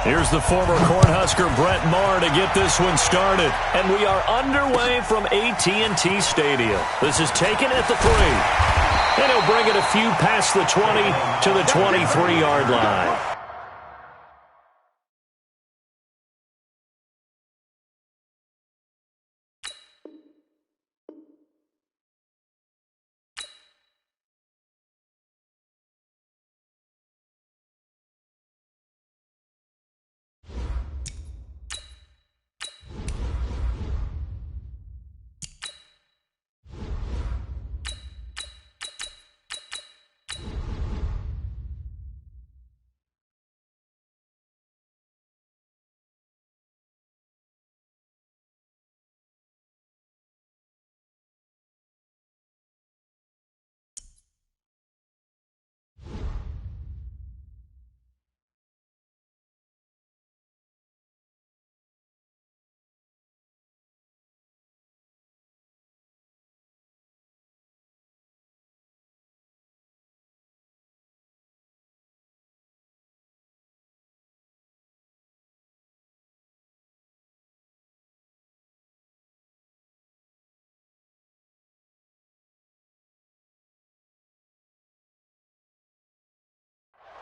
Here's the former Cornhusker Brett Maher to get this one started. And we are underway from AT&T Stadium. This is taken at the 3. And he'll bring it a few past the 20 to the 23-yard line.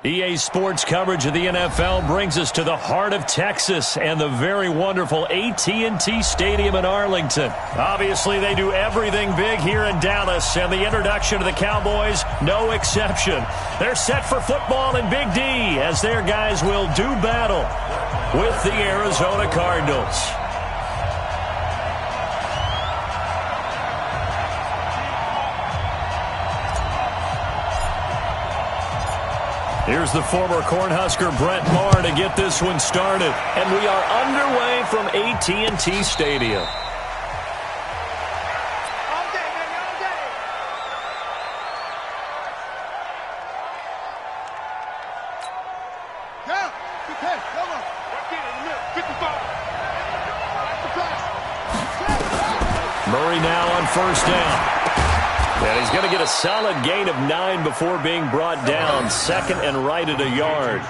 EA Sports coverage of the NFL brings us to the heart of Texas and the very wonderful AT&T Stadium in Arlington. Obviously, they do everything big here in Dallas, and the introduction of the Cowboys, no exception. They're set for football in Big D as their guys will do battle with the Arizona Cardinals. Here's the former Cornhusker Brett Maher to get this one started. And we are underway from AT&T Stadium. All day, baby, all day. Yeah, good pass, come on. Right there in the middle, 55. Right the pass. Murray now on first down. And he's going to get a solid gain of 9 before being brought down. Second and right at a yard.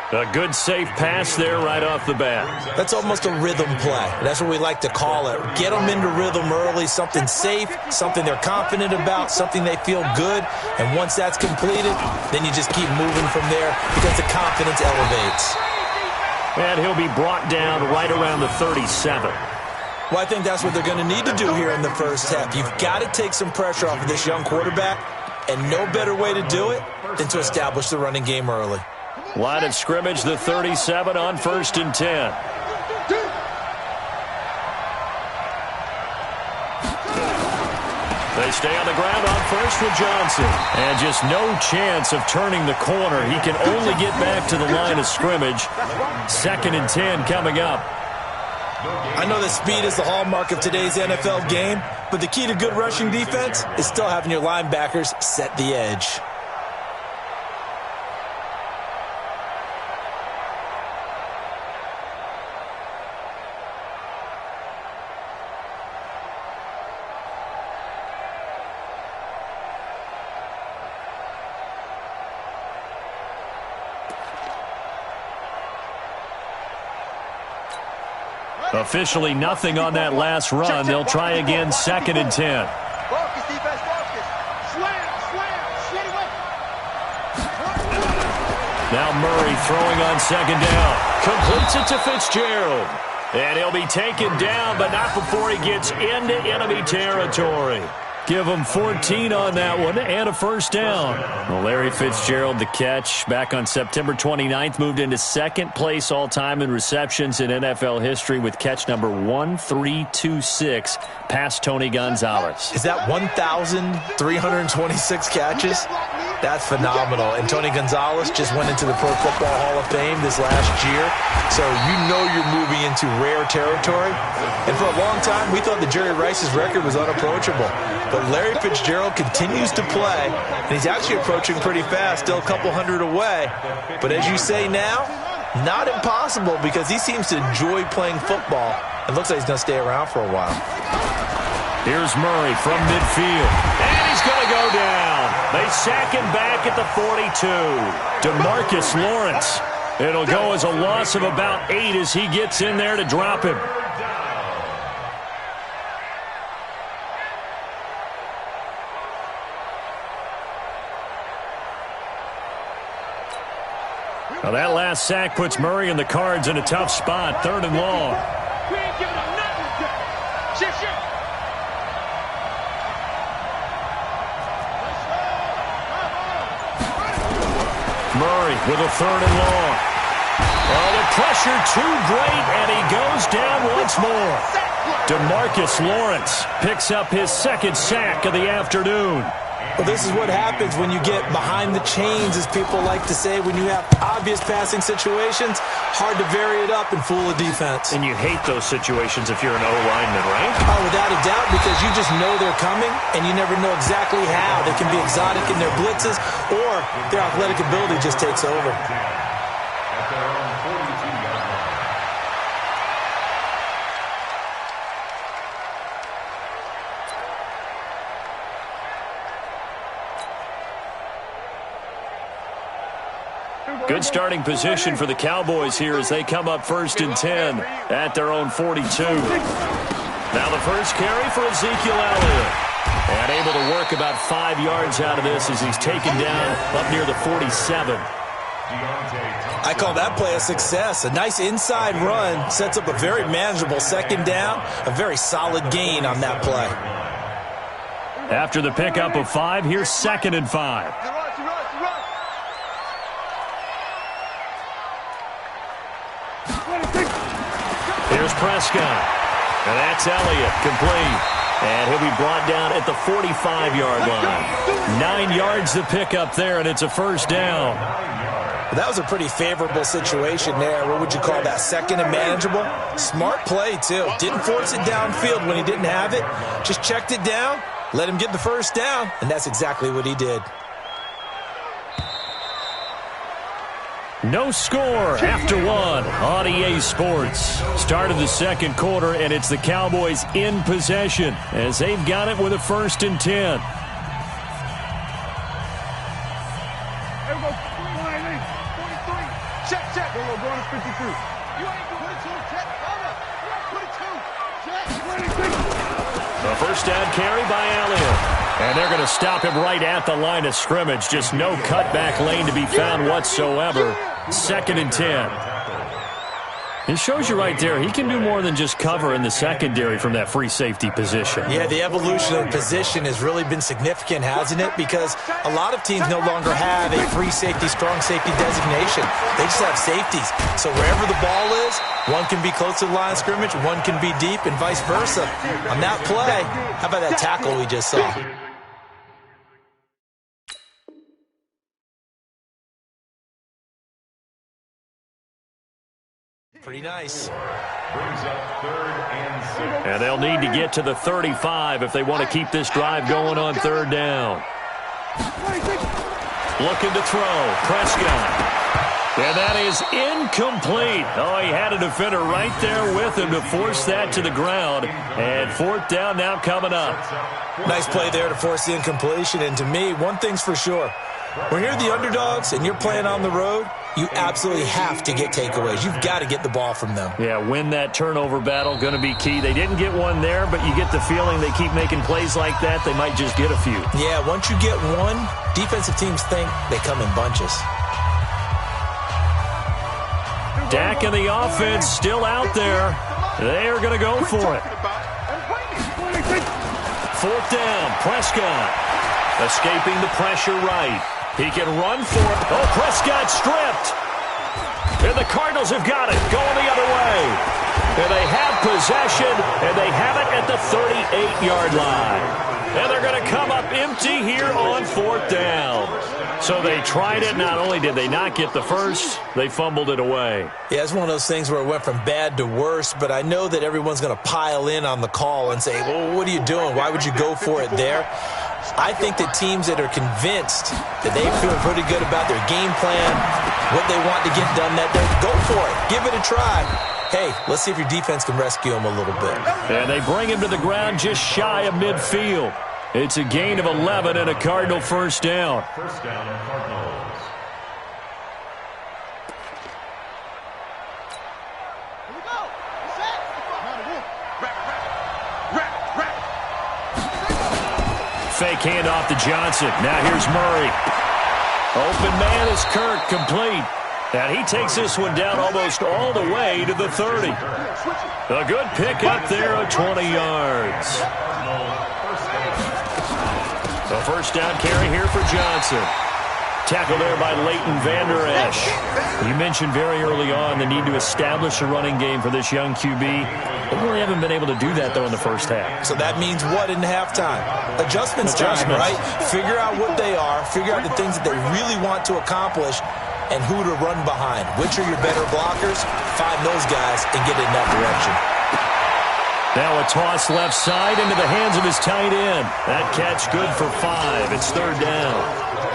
A good safe pass there right off the bat. That's almost a rhythm play. That's what we like to call it. Get them into rhythm early, something safe, something they're confident about, something they feel good. And once that's completed, then you just keep moving from there because the confidence elevates. And he'll be brought down right around the 37. Well, I think that's what they're going to need to do here in the first half. You've got to take some pressure off of this young quarterback, and no better way to do it than to establish the running game early. Line of scrimmage, the 37 on 1st and 10. They stay on the ground on first with Johnson. And just no chance of turning the corner. He can only get back to the line of scrimmage. 2nd and 10 coming up. I know that speed is the hallmark of today's NFL game, but the key to good rushing defense is still having your linebackers set the edge. Officially nothing on that last run. They'll try again, 2nd and 10. Focus, defense, focus. Slam, straight away. Now Murray throwing on 2nd down. Completes it to Fitzgerald. And he'll be taken down, but not before he gets into enemy territory. Give him 14 on that one and a first down. Well, Larry Fitzgerald, the catch back on September 29th, moved into 2nd place all-time in receptions in NFL history with catch number 1326 past Tony Gonzalez. Is that 1,326 catches? That's phenomenal. And Tony Gonzalez just went into the Pro Football Hall of Fame this last year. So you know you're moving into rare territory. And for a long time, we thought that Jerry Rice's record was unapproachable. But Larry Fitzgerald continues to play, and he's actually approaching pretty fast, still a couple hundred away. But as you say now, not impossible because he seems to enjoy playing football. It looks like he's going to stay around for a while. Here's Murray from midfield. And he's going to go down. They sack him back at the 42. DeMarcus Lawrence It'll go as a loss of about 8 as he gets in there to drop him. Now that last sack puts Murray and the Cards in a tough spot, 3rd and long. We ain't giving him nothing today. Shit, shit. Murray with a 3rd and long. Oh, the pressure too great, and he goes down once more. DeMarcus Lawrence picks up his 2nd sack of the afternoon. Well, this is what happens when you get behind the chains, as people like to say. When you have obvious passing situations, hard to vary it up and fool a defense. And you hate those situations if you're an O-lineman, right? Oh, without a doubt, because you just know they're coming, and you never know exactly how. They can be exotic in their blitzes, or their athletic ability just takes over. Good starting position for the Cowboys here as they come up 1st and 10 at their own 42. Now the first carry for Ezekiel Elliott. And able to work about 5 yards out of this as he's taken down up near the 47. I call that play a success. A nice inside run sets up a very manageable 2nd down. A very solid gain on that play. After the pickup of 5, here's 2nd and 5. Here's Prescott. And that's Elliott, complete. And he'll be brought down at the 45-yard line. 9 yards to pick up there, and it's a 1st down. That was a pretty favorable situation there. What would you call that? 2nd and manageable? Smart play, too. Didn't force it downfield when he didn't have it. Just checked it down, let him get the 1st down, and that's exactly what he did. No score after 1 on EA Sports. Start of the 2nd quarter, and it's the Cowboys in possession as they've got it with a 1st and 10. Check, check. Go on to 52. You ain't doing 22. Check. Hold up. 22. Check. 22. A 1st down carry by Elliott. And they're going to stop him right at the line of scrimmage. Just no cutback lane to be found whatsoever. 2nd and 10. It shows you right there, he can do more than just cover in the secondary from that free safety position. Yeah, the evolution of the position has really been significant, hasn't it? Because a lot of teams no longer have a free safety, strong safety designation. They just have safeties. So wherever the ball is, one can be close to the line of scrimmage, one can be deep, and vice versa. On that play, how about that tackle we just saw? Pretty nice. And they'll need to get to the 35 if they want to keep this drive going on 3rd down. Looking to throw. Prescott. And that is incomplete. Oh, he had a defender right there with him to force that to the ground. And 4th down now coming up. Nice play there to force the incompletion. And to me, one thing's for sure. When you're the underdogs and you're playing on the road, you absolutely have to get takeaways. You've got to get the ball from them. Yeah, win that turnover battle, going to be key. They didn't get one there, but you get the feeling they keep making plays like that, they might just get a few. Yeah, once you get one, defensive teams think they come in bunches. Dak and the offense still out there. They are going to go for it. 4th down, Prescott. Escaping the pressure right. He can run for it. Oh, Prescott stripped. And the Cardinals have got it. Going the other way. And they have possession, and they have it at the 38-yard line. And they're going to come up empty here on 4th down. So they tried it. Not only did they not get the first, they fumbled it away. Yeah, it's one of those things where it went from bad to worse, but I know that everyone's going to pile in on the call and say, well, what are you doing? Why would you go for it there? I think that teams that are convinced that they feel pretty good about their game plan, what they want to get done that day, go for it. Give it a try. Hey, let's see if your defense can rescue him a little bit. And they bring him to the ground just shy of midfield. It's a gain of 11 and a Cardinal 1st down. First down, Cardinals. Fake handoff to Johnson. Now here's Murray. Open man is Kirk, complete. And he takes this one down almost all the way to the 30. A good pick up there at 20 yards. The first down carry here for Johnson. Tackle there by Leighton Vander Esch. You mentioned very early on the need to establish a running game for this young QB. They really haven't been able to do that, though, in the first half. So that means what in halftime? Adjustments time, right? Figure out what they are. Figure out the things that they really want to accomplish and who to run behind. Which are your better blockers? Find those guys and get in that direction. Now a toss left side into the hands of his tight end. That catch good for 5. It's third down.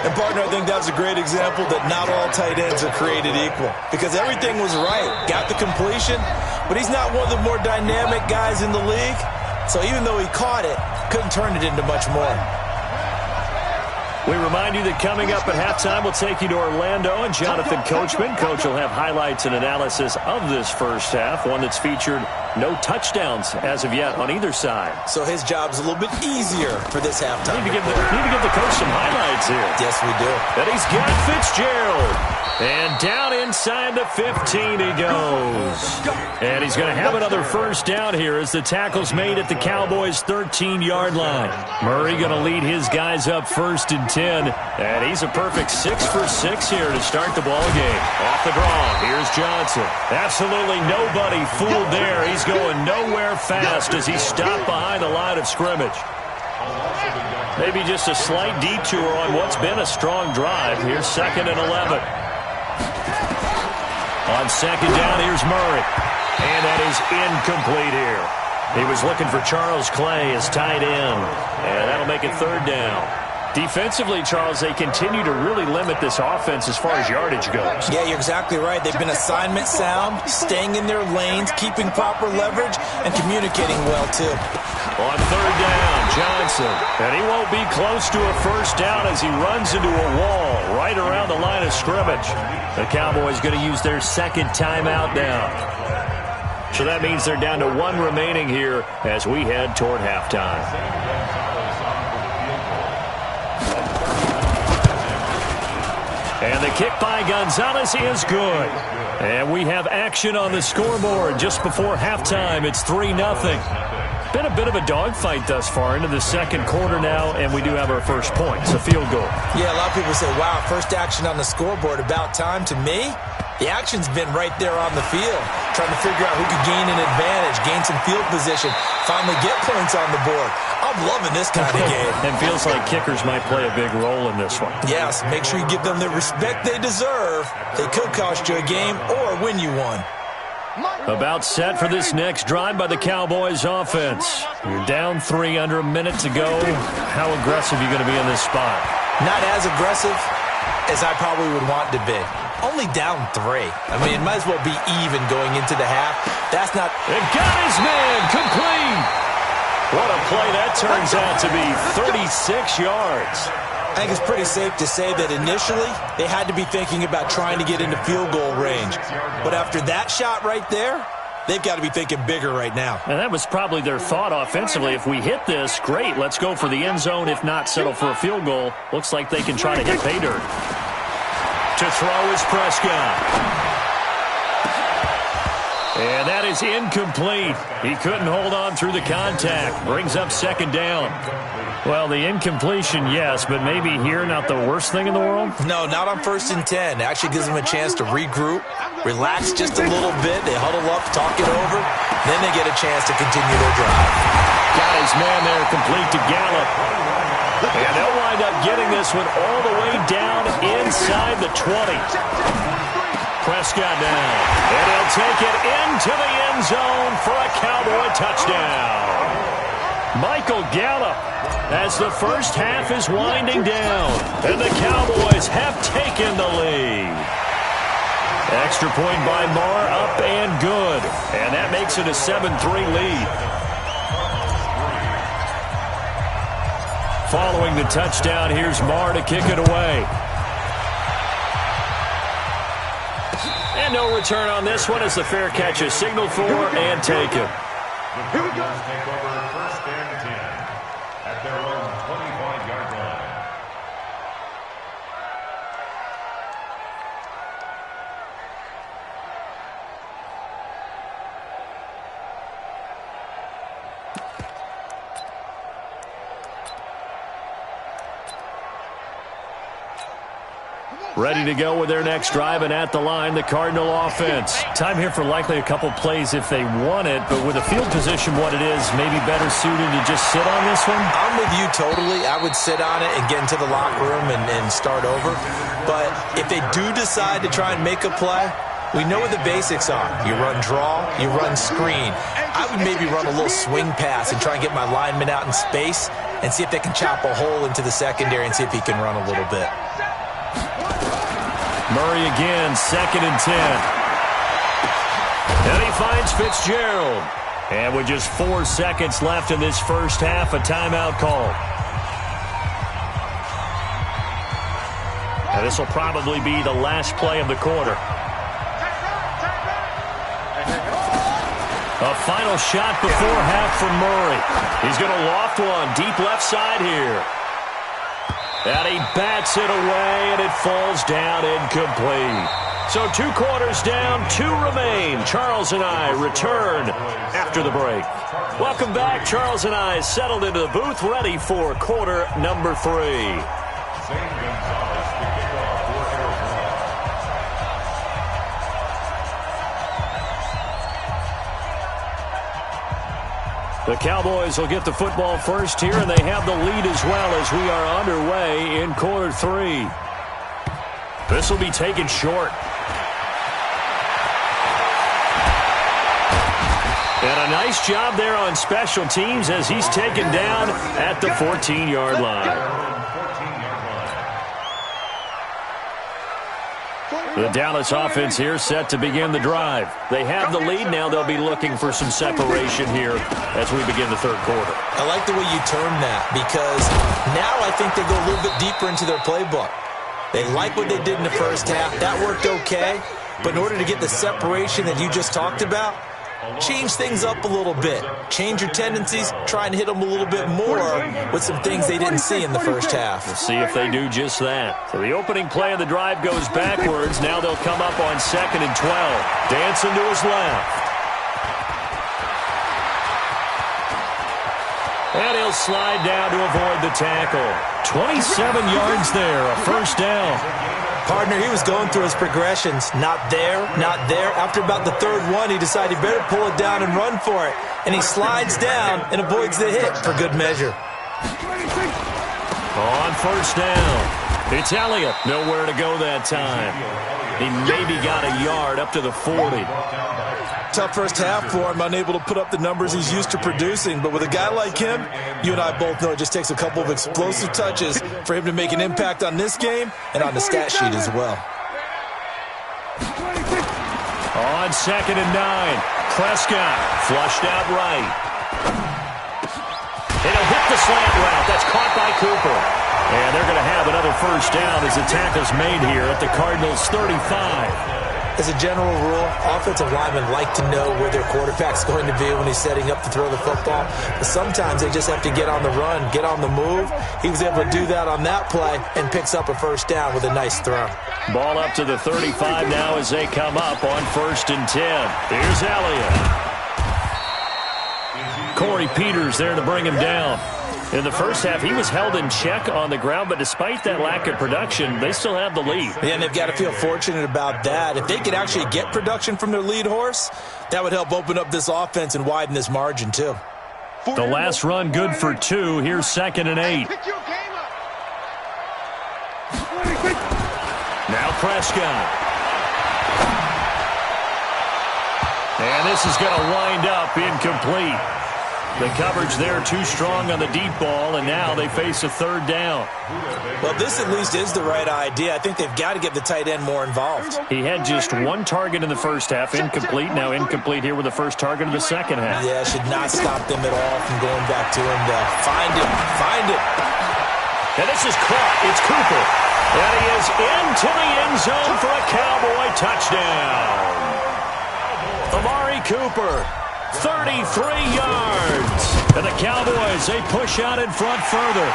And, partner, I think that's a great example that not all tight ends are created equal. Because everything was right. Got the completion, but he's not one of the more dynamic guys in the league. So even though he caught it, couldn't turn it into much more. We remind you that coming up at halftime, we'll take you to Orlando and Jonathan Coachman. Coach will have highlights and analysis of this first half, one that's featured no touchdowns as of yet on either side. So his job's a little bit easier for this halftime. Need to give the coach some highlights here. Yes, we do. And he's got Fitzgerald. And down inside the 15 he goes. And he's going to have another first down here as the tackle's made at the Cowboys' 13-yard line. Murray going to lead his guys up first and 10. And he's a perfect 6 for 6 here to start the ball game. Off the draw, here's Johnson. Absolutely nobody fooled there. He's going nowhere fast as he's stopped behind the line of scrimmage. Maybe just a slight detour on what's been a strong drive. Here's 2nd and 11. On 2nd down, here's Murray. And that is incomplete here. He was looking for Charles Clay as tight end. And that'll make it 3rd down. Defensively, Charles, they continue to really limit this offense as far as yardage goes. Yeah, you're exactly right. They've been assignment sound, staying in their lanes, keeping proper leverage, and communicating well, too. On 3rd down, Johnson. And he won't be close to a first down as he runs into a wall right around the line of scrimmage. The Cowboys going to use their 2nd timeout now. So that means they're down to 1 remaining here as we head toward halftime. And the kick by Gonzalez is good. And we have action on the scoreboard just before halftime. It's 3-0. Been a bit of a dogfight thus far into the 2nd quarter now, and we do have our first point. It's a field goal. Yeah, a lot of people say, wow, first action on the scoreboard, about time. To me, the action's been right there on the field, trying to figure out who could gain an advantage, gain some field position, finally get points on the board. I'm loving this kind of game. And feels like kickers might play a big role in this one. Yes, make sure you give them the respect they deserve. They could cost you a game or win you one. About set for this next drive by the Cowboys offense. You're down 3 under a minute to go. How aggressive are you going to be in this spot? Not as aggressive as I probably would want to be. Only down 3. I mean, it might as well be even going into the half. That's not... And got his man complete. What a play that turns out to be. 36 yards. I think it's pretty safe to say that initially they had to be thinking about trying to get into field goal range. But after that shot right there, they've got to be thinking bigger right now. And that was probably their thought offensively. If we hit this, great, let's go for the end zone. If not, settle for a field goal. Looks like they can try to hit pay dirt. To throw is Prescott. And that is incomplete. He couldn't hold on through the contact. Brings up 2nd down. Well, the incompletion, yes, but maybe here not the worst thing in the world? No, not on 1st and 10. It actually gives them a chance to regroup, relax just a little bit. They huddle up, talk it over. Then they get a chance to continue their drive. Got his man there, complete to Gallup. And they'll wind up getting this one all the way down inside the 20. Prescott now. And he'll take it into the end zone for a Cowboy touchdown. Michael Gallup as the first half is winding down. And the Cowboys have taken the lead. Extra point by Marr, up and good. And that makes it a 7-3 lead. Following the touchdown, here's Marr to kick it away. And no return on this one as the fair catch is signaled for and taken. Here we go. Take over 1st and 10 at their own 25. Ready to go with their next drive, and at the line, the Cardinal offense. Time here for likely a couple plays if they want it, but with the field position what it is, maybe better suited to just sit on this one? I'm with you totally. I would sit on it and get into the locker room and start over. But if they do decide to try and make a play, we know what the basics are. You run draw, you run screen. I would maybe run a little swing pass and try and get my lineman out in space and see if they can chop a hole into the secondary and see if he can run a little bit. Murray again, 2nd and 10. And he finds Fitzgerald. And with just 4 seconds left in this first half, a timeout call. And this will probably be the last play of the quarter. A final shot before half from Murray. He's going to loft one deep left side here. And he bats it away, and it falls down incomplete. So 2 quarters down, 2 remain. Charles and I return after the break. Welcome back. Charles and I settled into the booth, ready for quarter number 3. The Cowboys will get the football first here, and they have the lead as well as we are underway in quarter 3. This will be taken short. And a nice job there on special teams as he's taken down at the 14-yard line. The Dallas offense here set to begin the drive. They have the lead. Now they'll be looking for some separation here as we begin the third quarter. I like the way you term that because now I think they go a little bit deeper into their playbook. They like what they did in the first half. That worked okay. But in order to get the separation that you just talked about, change things up a little bit. Change your tendencies. Try and hit them a little bit more with some things they didn't see in the first half. We'll see if they do just that. So the opening play of the drive goes backwards. Now they'll come up on 2nd and 12. Dancing to his left. And he'll slide down to avoid the tackle. 27 yards there, a first down. Partner, he was going through his progressions. Not there, not there. After about the 3rd one, he decided he better pull it down and run for it. And he slides down and avoids the hit for good measure. On first down, it's Elliott. Nowhere to go that time. He maybe got a yard up to the 40. Tough first half for him, unable to put up the numbers he's used to producing. But with a guy like him, you and I both know it just takes a couple of explosive touches for him to make an impact on this game and on the stat sheet as well. On 2nd and 9, Prescott flushed out right. And he'll hit the slant route. That's caught by Cooper. And they're going to have another first down as the tackle's made here at the Cardinals' 35. As a general rule, offensive linemen like to know where their quarterback's going to be when he's setting up to throw the football. But sometimes they just have to get on the run, get on the move. He was able to do that on that play and picks up a first down with a nice throw. Ball up to the 35 now as they come up on 1st and 10. Here's Elliott. Corey Peters there to bring him down. In the first half, he was held in check on the ground, but despite that lack of production, they still have the lead. Yeah, and they've got to feel fortunate about that. If they could actually get production from their lead horse, that would help open up this offense and widen this margin, too. The last run good for 2. Here's 2nd and 8. Now Prescott. And this is going to wind up incomplete. The coverage there too strong on the deep ball, and now they face a 3rd down. Well, this at least is the right idea. I think they've got to get the tight end more involved. He had just 1 target in the first half, incomplete. Now incomplete here with the first target of the second half. Yeah, should not stop them at all from going back to him. Find him. And this is caught. It's Cooper. And he is into the end zone for a Cowboy touchdown. Amari Cooper. 33 yards. And the Cowboys, they push out in front further.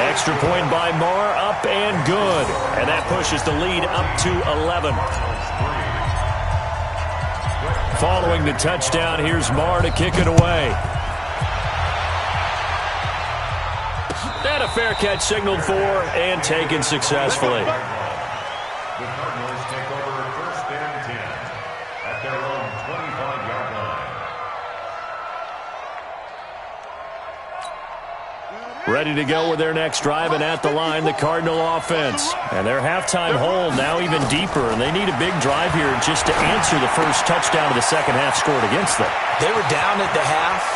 Extra point by Marr, up and good. And that pushes the lead up to 11. Following the touchdown, here's Marr to kick it away. And a fair catch signaled for and taken successfully. Ready to go with their next drive, and at the line, the Cardinal offense. And their halftime hole now even deeper, and they need a big drive here just to answer the first touchdown of the second half scored against them. They were down at the half.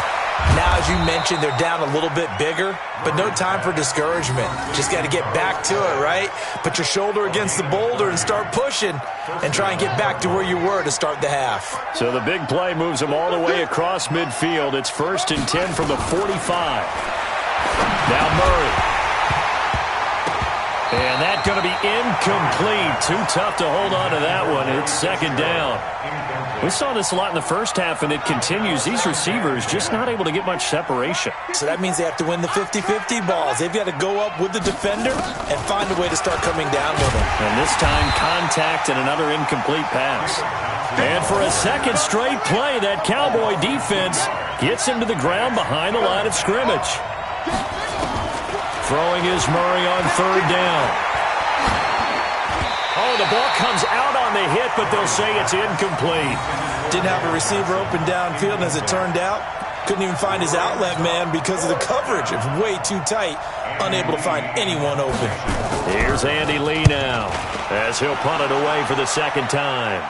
Now, as you mentioned, they're down a little bit bigger, but no time for discouragement. Just got to get back to it, right? Put your shoulder against the boulder and start pushing and try and get back to where you were to start the half. So the big play moves them all the way across midfield. It's 1st and 10 from the 45. Now Murray. And that's going to be incomplete. Too tough to hold on to that one. It's 2nd down. We saw this a lot in the first half, and it continues. These receivers just not able to get much separation. So that means they have to win the 50-50 balls. They've got to go up with the defender and find a way to start coming down with them. And this time, contact and another incomplete pass. And for a second straight play, that Cowboy defense gets him to the ground behind the line of scrimmage. Throwing is Murray on 3rd down. Oh, the ball comes out on the hit, but they'll say it's incomplete. Didn't have a receiver open downfield, and as it turned out, couldn't even find his outlet man because of the coverage. It's way too tight, unable to find anyone open. Here's Andy Lee now, as he'll punt it away for the 2nd time.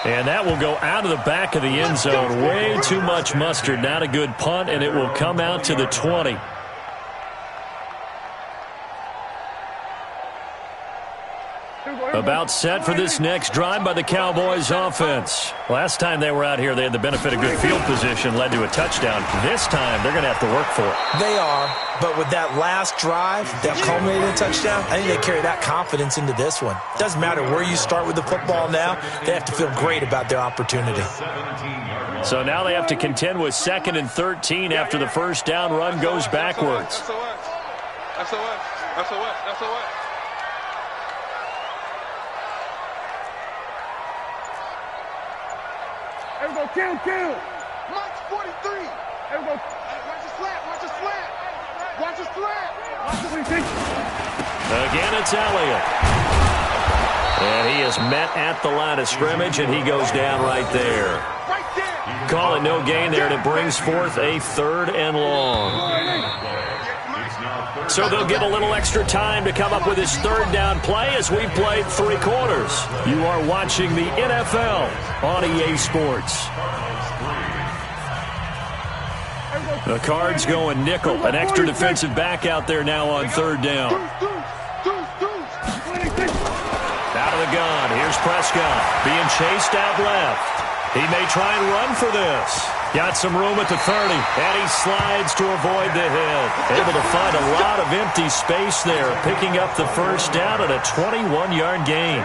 And that will go out of the back of the end zone. Way too much mustard. Not a good punt, and it will come out to the 20. About set for this next drive by the Cowboys offense. Last time they were out here, they had the benefit of good field position, led to a touchdown. This time, they're going to have to work for it. They are, but with that last drive that culminated in a touchdown, I think they carry that confidence into this one. Doesn't matter where you start with the football now, they have to feel great about their opportunity. So now they have to contend with 2nd and 13 after the first down run goes backwards. That's SOS. Everybody kill. March 43. Everybody, watch the slant. Watch the slant. Again, it's Elliott. And he is met at the line of scrimmage, and he goes down right there. Call it no gain there, and it brings forth a 3rd and long. So they'll get a little extra time to come up with his 3rd down play as we've played 3 quarters. You are watching the NFL on EA Sports. The Cards going nickel. An extra defensive back out there now on 3rd down. Out of the gun. Here's Prescott being chased out left. He may try and run for this. Got some room at the 30, and he slides to avoid the hit. Able to find a lot of empty space there, picking up the first down at a 21-yard gain.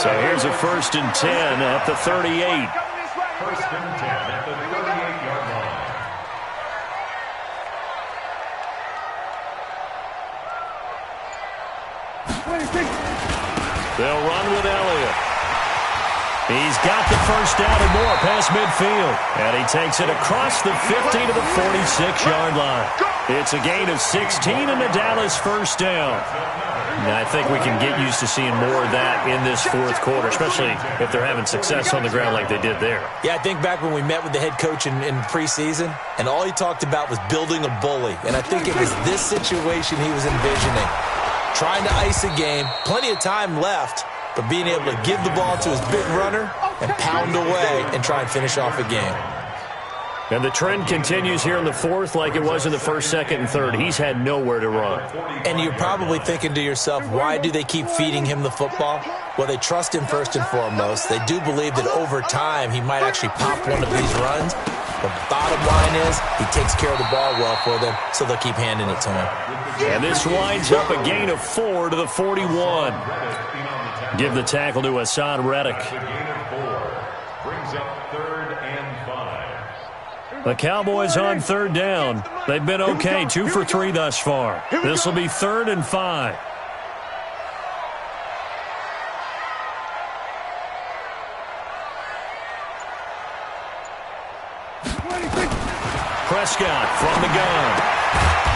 So here's a 1st and 10 at the 38. 1st and 10 at the 38-yard line. They'll run with Elliott. He's got the first down and more past midfield. And he takes it across the 50 to the 46-yard line. It's a gain of 16 and the Dallas first down. And I think we can get used to seeing more of that in this 4th quarter, especially if they're having success on the ground like they did there. Yeah, I think back when we met with the head coach in preseason, and all he talked about was building a bully. And I think it was this situation he was envisioning. Trying to ice a game, plenty of time left, but being able to give the ball to his big runner and pound away and try and finish off a game. And the trend continues here in the 4th like it was in the 1st, 2nd, and 3rd. He's had nowhere to run. And you're probably thinking to yourself, why do they keep feeding him the football? Well, they trust him first and foremost. They do believe that over time he might actually pop one of these runs. But bottom line is he takes care of the ball well for them, so they'll keep handing it to him. And this winds up a gain of 4 to the 41. Give the tackle to Hassan Reddick. Brings up 3rd and 5. The Cowboys on 3rd down. They've been okay, 2 for 3 thus far. This will be 3rd and 5. Prescott from the gun.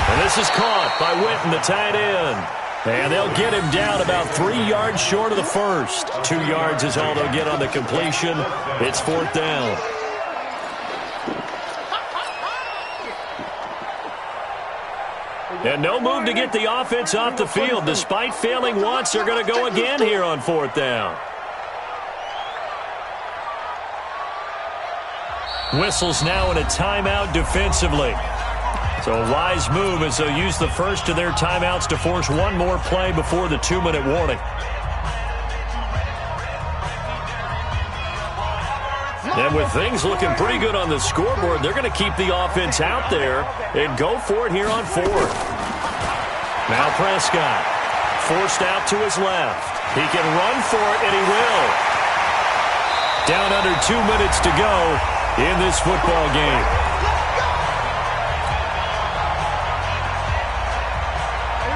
And this is caught by Witten, the tight end. And they'll get him down about 3 yards short of the first. 2 yards is all they'll get on the completion. It's 4th down. And no move to get the offense off the field. Despite failing once, they're going to go again here on 4th down. Whistles now in a timeout defensively. So a wise move as they'll use the first of their timeouts to force one more play before the 2-minute warning. And with things looking pretty good on the scoreboard, they're going to keep the offense out there and go for it here on 4th. Now Prescott, forced out to his left. He can run for it, and he will. Down under 2 minutes to go in this football game.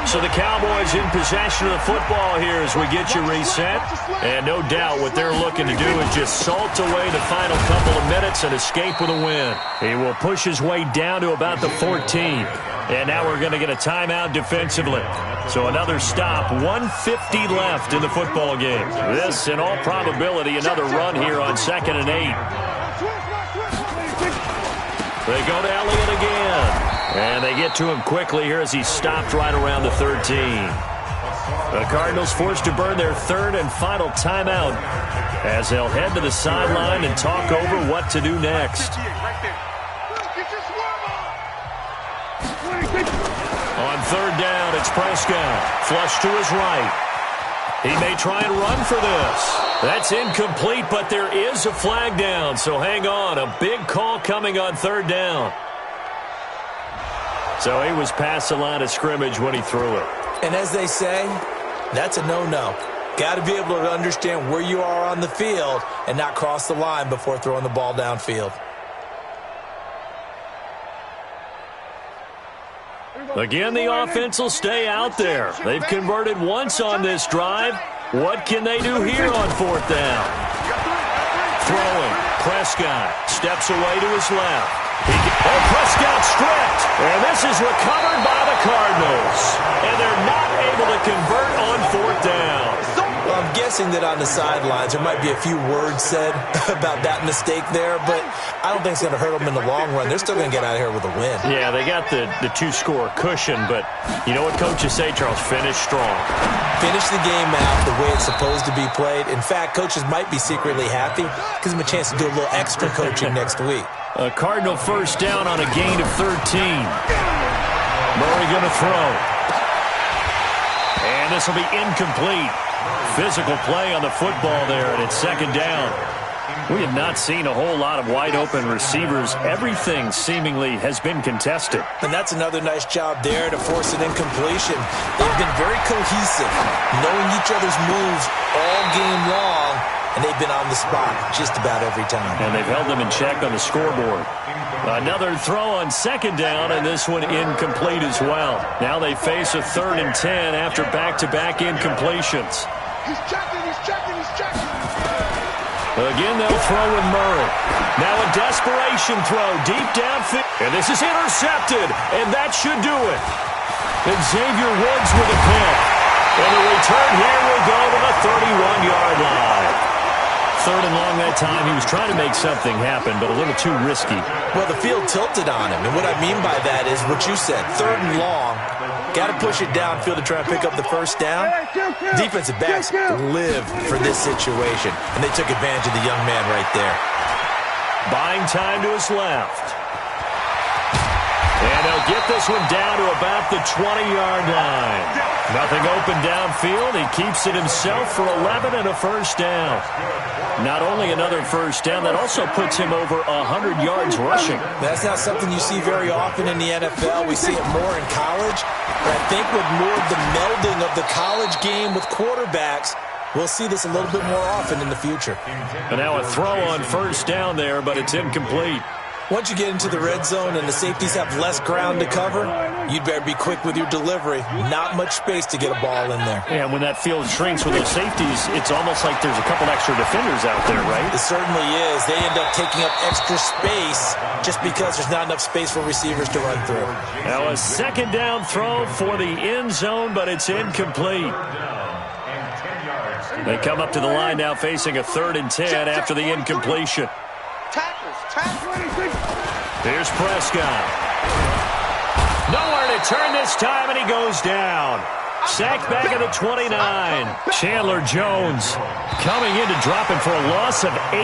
So the Cowboys in possession of the football here as we get you reset. And no doubt what they're looking to do is just salt away the final couple of minutes and escape with a win. He will push his way down to about the 14. And now we're going to get a timeout defensively. So another stop, 1:50 left in the football game. This, in all probability, another run here on 2nd and 8. They go to Elliott again. And they get to him quickly here as he stopped right around the 13. The Cardinals forced to burn their 3rd and final timeout as they'll head to the sideline and talk over what to do next. On 3rd down, it's Prescott. Flush to his right. He may try and run for this. That's incomplete, but there is a flag down, so hang on. A big call coming on 3rd down. So he was past the line of scrimmage when he threw it. And as they say, that's a no-no. Got to be able to understand where you are on the field and not cross the line before throwing the ball downfield. Again, the offense will stay out there. They've converted once on this drive. What can they do here on 4th down? Throwing. Prescott steps away to his left. Prescott stripped. And this is recovered by the Cardinals. And they're not able to convert on 4th down. Well, I'm guessing that on the sidelines there might be a few words said about that mistake there, but I don't think it's going to hurt them in the long run. They're still going to get out of here with a win. Yeah, they got the 2-score cushion, but you know what coaches say, Charles? Finish strong. Finish the game out the way it's supposed to be played. In fact, coaches might be secretly happy. Gives them a chance to do a little extra coaching next week. A Cardinal first down on a gain of 13. Murray going to throw. And this will be incomplete. Physical play on the football there, and it's 2nd down. We have not seen a whole lot of wide-open receivers. Everything seemingly has been contested. And that's another nice job there to force an incompletion. They've been very cohesive, knowing each other's moves all game long, and they've been on the spot just about every time. And they've held them in check on the scoreboard. Another throw on 2nd down, and this one incomplete as well. Now they face a 3rd and 10 after back-to-back incompletions. He's checking, he's checking, he's checking. Again, they'll throw with Murray. Now a desperation throw deep downfield. And this is intercepted, and that should do it. And Xavier Woods with a pick. And the return here will go to the 31-yard line. 3rd and long that time. He was trying to make something happen, but a little too risky. Well, the field tilted on him, and what I mean by that is what you said, 3rd and long. Got to push it downfield to try and pick up the first down. Defensive backs live for this situation, and they took advantage of the young man right there. Buying time to his left. And they'll get this one down to about the 20-yard line. Nothing open downfield. He keeps it himself for 11 and a first down. Not only another first down, that also puts him over 100 yards rushing. That's not something you see very often in the NFL. We see it more in college. But I think with more of the melding of the college game with quarterbacks, we'll see this a little bit more often in the future. And now a throw on first down there, but it's incomplete. Once you get into the red zone and the safeties have less ground to cover, you'd better be quick with your delivery. Not much space to get a ball in there. And when that field shrinks with those safeties, it's almost like there's a couple extra defenders out there, right? It certainly is. They end up taking up extra space just because there's not enough space for receivers to run through. Now a 2nd down throw for the end zone, but it's incomplete. They come up to the line now facing a 3rd and 10 after the incompletion. Here's Prescott. Nowhere to turn this time, and he goes down. Sacked back at the 29. Chandler Jones coming in to drop him for a loss of 8,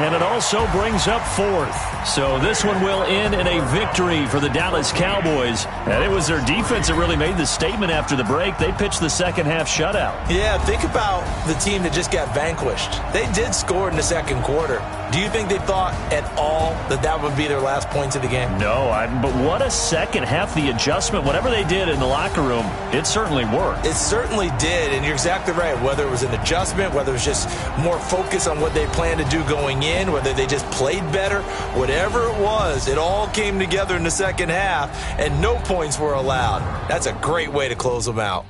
and it also brings up 4th. So this one will end in a victory for the Dallas Cowboys. And it was their defense that really made the statement after the break. They pitched the second-half shutout. Yeah, think about the team that just got vanquished. They did score in the second quarter. Do you think they thought at all that that would be their last points of the game? No, but what a second half. The adjustment, whatever they did in the locker room, it certainly worked. It certainly did, and you're exactly right. Whether it was an adjustment, whether it was just more focus on what they planned to do going in, whether they just played better, whatever it was, it all came together in the second half, and no points were allowed. That's a great way to close them out.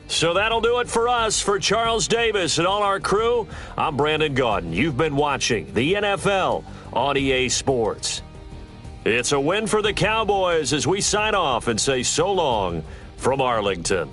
So that'll do it for us. For Charles Davis and all our crew, I'm Brandon Gaudin. You've been watching the NFL on EA Sports. It's a win for the Cowboys as we sign off and say so long from Arlington.